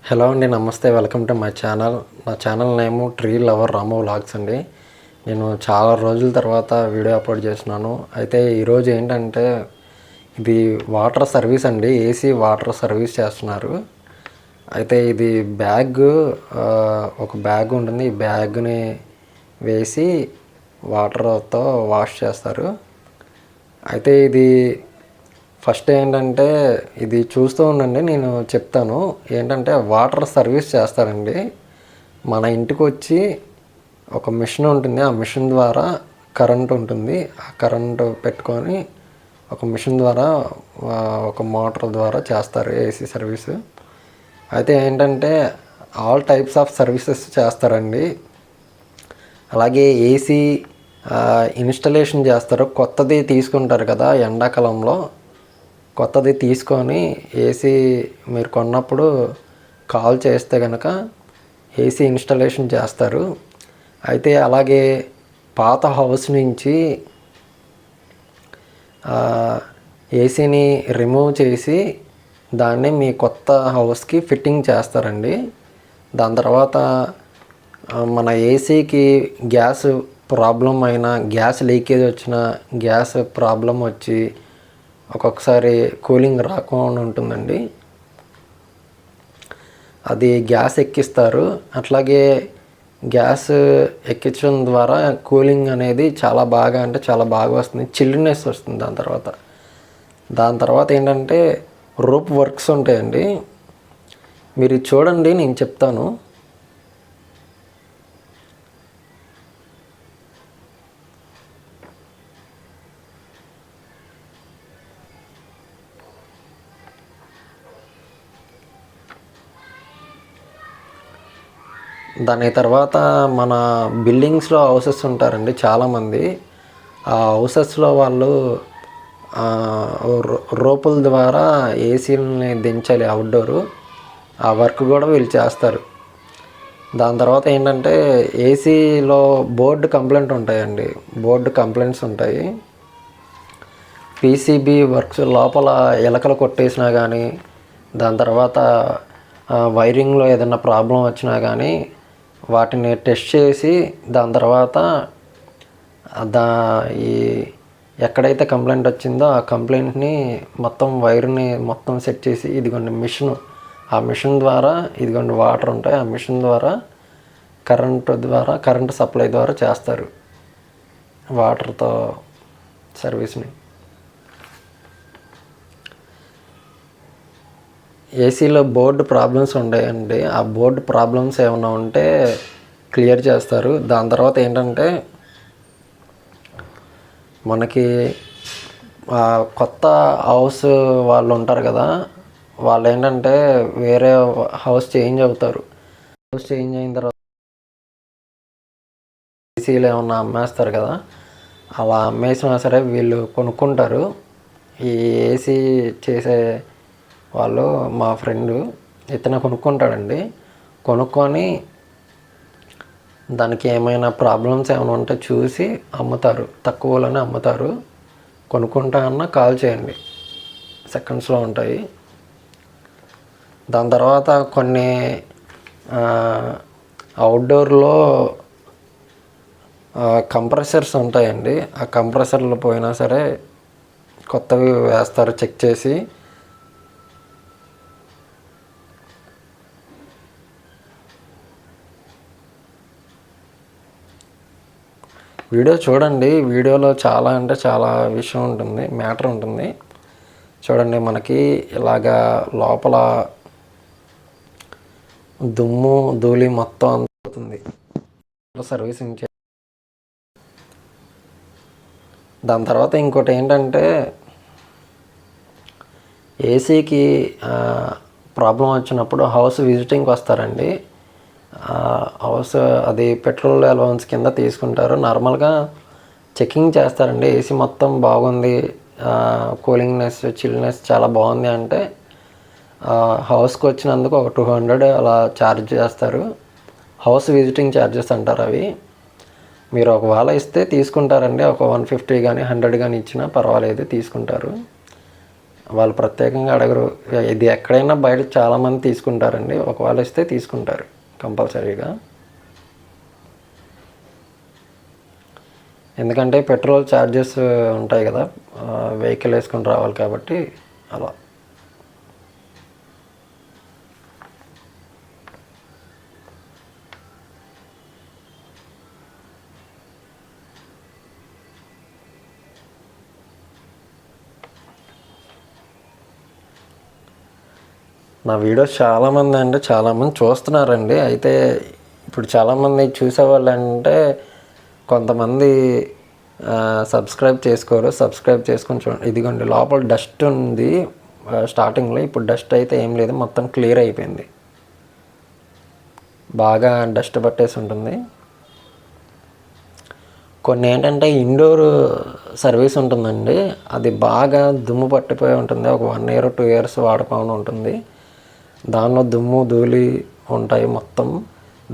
Hello అండి, నమస్తే. Welcome to my channel. నా ఛానల్ నేము ట్రీ లవర్ రాము వ్లాగ్స్ అండి. నేను చాలా రోజుల తర్వాత వీడియో అప్లోడ్ చేస్తున్నాను. అయితే ఈరోజు ఏంటంటే ఇది వాటర్ సర్వీస్ అండి. ఏసీ వాటర్ సర్వీస్ చేస్తున్నారు. అయితే ఇది ఒక బ్యాగ్ ఉంటుంది. ఈ బ్యాగ్ని వేసి వాటర్తో వాష్ చేస్తారు. అయితే ఇది ఫస్ట్ ఏంటంటే ఇది చూస్తూ ఉండండి, నేను చెప్తాను. ఏంటంటే వాటర్ సర్వీస్ చేస్తారండి. మన ఇంటికి వచ్చి ఒక మిషన్ ఉంటుంది. ఆ మిషన్ ద్వారా కరెంట్ ఉంటుంది. ఆ కరెంటు పెట్టుకొని ఒక మిషన్ ద్వారా ఒక మోటార్ ద్వారా చేస్తారు ఏసీ సర్వీసు. అయితే ఏంటంటే ఆల్ టైప్స్ ఆఫ్ సర్వీసెస్ చేస్తారండి. అలాగే ఏసీ ఇన్స్టలేషన్ చేస్తారు. కొత్తది తీసుకుంటారు కదా ఎండాకాలంలో, కొత్తది తీసుకొని ఏసీ మీరు కొన్నప్పుడు కాల్ చేస్తే కనుక ఏసీ ఇన్స్టాలేషన్ చేస్తారు. అయితే అలాగే పాత హౌస్ నుంచి ఏసీని రిమూవ్ చేసి దాన్ని మీ కొత్త హౌస్కి ఫిట్టింగ్ చేస్తారండి. దాని తర్వాత మన ఏసీకి గ్యాస్ ప్రాబ్లం అయినా, గ్యాస్ లీకేజ్ వచ్చిన, గ్యాస్ ప్రాబ్లం వచ్చి ఒక్కొక్కసారి కూలింగ్ రాకుండా ఉంటుందండి. అది గ్యాస్ ఎక్కిస్తారు. అట్లాగే గ్యాస్ ఎక్కించడం ద్వారా కూలింగ్ అనేది చాలా బాగా వస్తుంది. చిల్డ్నెస్ వస్తుంది. దాని తర్వాత ఏంటంటే రూప్ వర్క్స్ ఉంటాయండి. మీరు చూడండి, నేను చెప్తాను. దాని తర్వాత మన బిల్డింగ్స్లో హౌసెస్ ఉంటారండి చాలామంది. ఆ హౌసెస్లో వాళ్ళు రోపుల ద్వారా ఏసీలని దించాలి అవుట్డోరు. ఆ వర్క్ కూడా వీళ్ళు చేస్తారు. దాని తర్వాత ఏంటంటే ఏసీలో బోర్డు కంప్లైంట్స్ ఉంటాయి. పీసీబీ వర్క్స్ లోపల ఎలకలు కొట్టేసినా కానీ, దాని తర్వాత వైరింగ్లో ఏదైనా ప్రాబ్లం వచ్చినా కానీ వాటిని టెస్ట్ చేసి దాని తర్వాత ఈ ఎక్కడైతే కంప్లైంట్ వచ్చిందో ఆ కంప్లైంట్ని మొత్తం వైర్ని మొత్తం సెట్ చేసి, ఇదిగోండి మిషను, ఆ మిషన్ ద్వారా ఇదిగోండి వాటర్ ఉంటాయి, ఆ మిషన్ ద్వారా కరెంటు సప్లై ద్వారా చేస్తారు వాటర్తో సర్వీస్ని. ఏసీలో బోర్డు ప్రాబ్లమ్స్ ఉంటాయండి. ఆ బోర్డు ప్రాబ్లమ్స్ ఏమైనా ఉంటే క్లియర్ చేస్తారు. దాని తర్వాత ఏంటంటే మనకి కొత్త హౌస్ వాళ్ళు ఉంటారు కదా, వాళ్ళు ఏంటంటే వేరే హౌస్ చేంజ్ అవుతారు. హౌస్ చేంజ్ అయిన తర్వాత ఏసీలు ఏమన్నా అమ్మేస్తారు కదా, అలా అమ్మేసినా సరే వీళ్ళు కొనుక్కుంటారు. ఈ ఏసీ చేసే వాళ్ళు, మా ఫ్రెండు ఇతను కొనుక్కుంటాడండి. కొనుక్కొని దానికి ఏమైనా ప్రాబ్లమ్స్ ఏమైనా ఉంటే చూసి అమ్ముతారు, తక్కువలోనే అమ్ముతారు. కొనుక్కుంటా అన్న కాల్ చేయండి, సెకండ్స్లో ఉంటాయి. దాని తర్వాత కొన్ని అవుట్డోర్లో కంప్రెసర్స్ ఉంటాయండి. ఆ కంప్రెసర్లు పోయినా సరే కొత్తవి వేస్తారు చెక్ చేసి. వీడియో చూడండి. వీడియోలో చాలా విషయం ఉంటుంది, మ్యాటర్ ఉంటుంది. చూడండి, మనకి ఇలాగా లోపల దుమ్ము ధూళి మొత్తం అందుతుంది సర్వీసింగ్ దాని తర్వాత ఇంకోటి ఏంటంటే ఏసీకి ప్రాబ్లం వచ్చినప్పుడు హౌస్ విజిటింగ్కి వస్తారండి. హౌస్ అది పెట్రోల్ అలవెన్స్ కింద తీసుకుంటారు. నార్మల్గా చెకింగ్ చేస్తారండి. ఏసీ మొత్తం బాగుంది, కూలింగ్నెస్, చిల్నెస్ చాలా బాగుంది అంటే హౌస్కి వచ్చినందుకు ఒక 200 అలా ఛార్జ్ చేస్తారు. హౌస్ విజిటింగ్ ఛార్జెస్ అంటారు అవి. మీరు ఒకవేళ ఇస్తే తీసుకుంటారండి. ఒక 150 కానీ 100 కానీ ఇచ్చినా పర్వాలేదు, తీసుకుంటారు. వాళ్ళు ప్రత్యేకంగా అడగరు. ఇది ఎక్కడైనా బయట చాలామంది తీసుకుంటారండి. ఒకవేళ ఇస్తే తీసుకుంటారు కంపల్సరీగా. ఎందుకంటే పెట్రోల్ ఛార్జెస్ ఉంటాయి కదా, వెహికల్ వేసుకొని రావాలి కాబట్టి అలా. నా వీడియోస్ చాలామంది చూస్తున్నారండి. అయితే ఇప్పుడు చాలామంది చూసేవాళ్ళు అంటే కొంతమంది సబ్స్క్రైబ్ చేసుకోరు. సబ్స్క్రైబ్ చేసుకొని చూడండి. ఇదిగోండి లోపల డస్ట్ ఉంది స్టార్టింగ్లో. ఇప్పుడు డస్ట్ అయితే ఏం లేదు, మొత్తం క్లియర్ అయిపోయింది. బాగా డస్ట్ పట్టేసి ఉంటుంది. కొన్ని ఏంటంటే ఇండోర్ సర్వీస్ ఉంటుందండి, అది బాగా దుమ్ము పట్టిపోయి ఉంటుంది. ఒక 1 year 2 years వాడకుండా ఉంటుంది. దానిలో దుమ్ము ధూళి ఉంటాయి మొత్తం.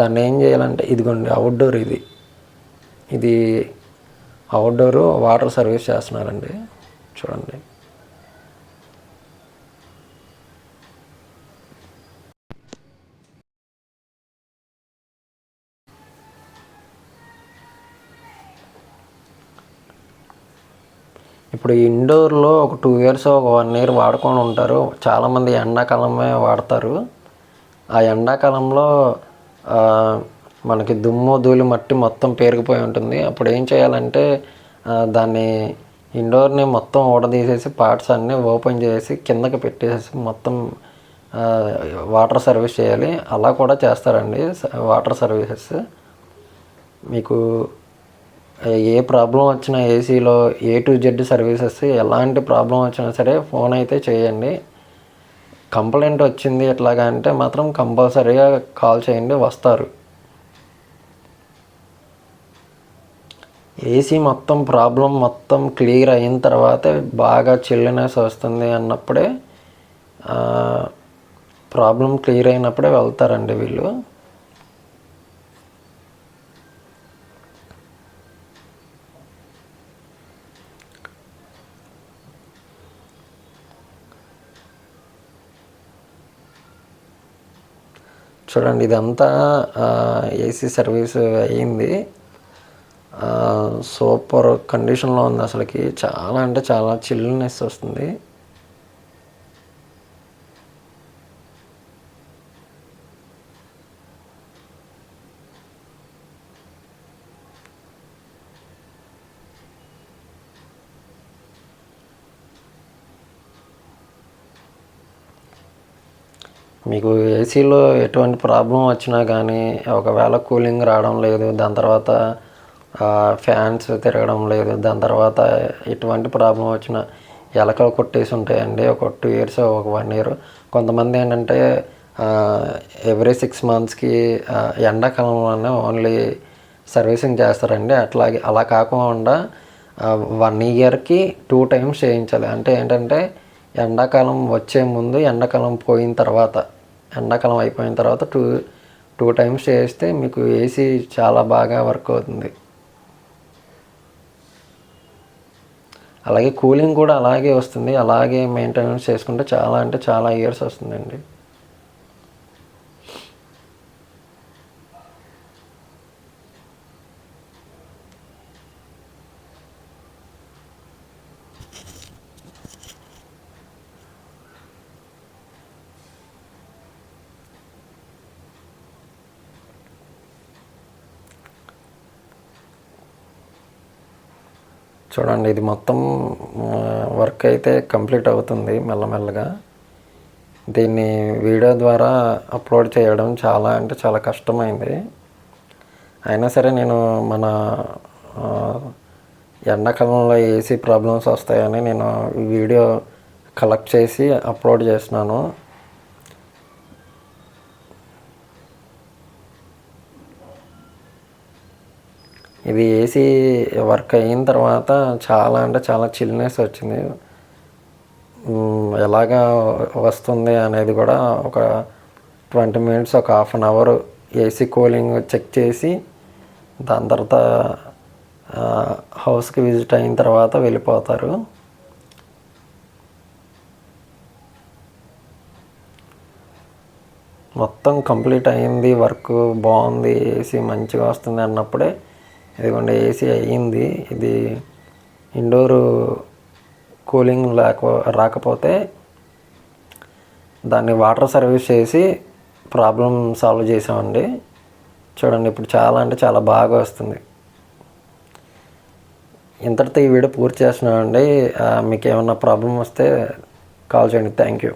దాన్ని ఏం చేయాలంటే ఇదిగోండి అవుట్డోర్, ఇది అవుట్డోరు వాటర్ సర్వీస్ చేస్తున్నారండి. చూడండి. ఇప్పుడు ఇండోర్లో ఒక 2 years ఒక 1 year వాడుకొని ఉంటారు. చాలామంది ఎండాకాలమే వాడతారు. ఆ ఎండాకాలంలో మనకి దుమ్ము ధూళి మట్టి మొత్తం పేరుకుపోయి ఉంటుంది. అప్పుడు ఏం చేయాలంటే దాన్ని ఇండోర్ని మొత్తం ఊడదీసేసి పార్ట్స్ అన్నీ ఓపెన్ చేసి కిందకి పెట్టేసి మొత్తం వాటర్ సర్వీస్ చేయాలి. అలా కూడా చేస్తారండి వాటర్ సర్వీసెస్. మీకు ఏ ప్రాబ్లం వచ్చినా ఏసీలో A to Z సర్వీసెస్, ఎలాంటి ప్రాబ్లం వచ్చినా సరే ఫోన్ అయితే చేయండి. కంప్లైంట్ వచ్చింది ఎట్లాగా అంటే మాత్రం కంపల్సరీగా కాల్ చేయండి, వస్తారు. ఏసీ మొత్తం ప్రాబ్లం మొత్తం క్లియర్ అయిన తర్వాతే బాగా చిల్లినెస్ వస్తుంది అన్నప్పుడే, ప్రాబ్లం క్లియర్ అయినప్పుడే వెళ్తారండి వీళ్ళు. చూడండి, ఇదంతా ఏసీ సర్వీస్ అయ్యింది. సూపర్ కండిషన్లో ఉంది. అసలుకి చాలా అంటే చాలా చిల్నెస్ వస్తుంది. మీకు ఏసీలో ఎటువంటి ప్రాబ్లం వచ్చినా కానీ, ఒకవేళ కూలింగ్ రావడం లేదు, దాని తర్వాత ఫ్యాన్స్ తిరగడం లేదు, దాని తర్వాత ఎటువంటి ప్రాబ్లం వచ్చినా ఎలకలు కొట్టేసి ఉంటాయండి. ఒక 2 years ఒక 1 year. కొంతమంది ఏంటంటే ఎవ్రీ 6 monthsకి ఎండాకాలంలోనే ఓన్లీ సర్వీసింగ్ చేస్తారండి. అలా కాకుండా 1 yearకి 2 times చేయించాలి. అంటే ఏంటంటే ఎండాకాలం వచ్చే ముందు, ఎండాకాలం పోయిన తర్వాత, ఎండాకాలం అయిపోయిన తర్వాత టూ టైమ్స్ చేస్తే మీకు ఏసీ చాలా బాగా వర్క్ అవుతుంది. అలాగే కూలింగ్ కూడా అలాగే వస్తుంది. అలాగే మెయింటెనెన్స్ చేసుకుంటే చాలా అంటే చాలా ఇయర్స్ వస్తుందండి. చూడండి, ఇది మొత్తం వర్క్ అయితే కంప్లీట్ అవుతుంది మెల్లమెల్లగా. దీన్ని వీడియో ద్వారా అప్లోడ్ చేయడం చాలా అంటే చాలా కష్టమైంది. అయినా సరే నేను మన ఎండాకాలంలో ఏసీ ప్రాబ్లమ్స్ వస్తాయని నేను వీడియో కలెక్ట్ చేసి అప్లోడ్ చేస్తున్నాను. ఇది ఏసీ వర్క్ అయిన తర్వాత చాలా అంటే చాలా చిల్నెస్ వచ్చింది. ఎలాగా వస్తుంది అనేది కూడా ఒక 20 minutes ఒక 1/2 hour ఏసీ కూలింగ్ చెక్ చేసి దాని తర్వాత హౌస్కి విజిట్ అయిన తర్వాత వెళ్ళిపోతారు. మొత్తం కంప్లీట్ అయ్యింది, వర్క్ బాగుంది, ఏసీ మంచిగా వస్తుంది అన్నప్పుడే ఇదిగోండి ఏసీ అయ్యింది. ఇది ఇండోరు కూలింగ్ రాకపోతే దాన్ని వాటర్ సర్వీస్ చేసి ప్రాబ్లం సాల్వ్ చేసామండి. చూడండి ఇప్పుడు చాలా అంటే చాలా బాగా వస్తుంది. ఇంతటితో ఈ వీడియో పూర్తి చేస్తున్నానండి. మీకు ఏమన్నా ప్రాబ్లం వస్తే కాల్ చేయండి. Thank you.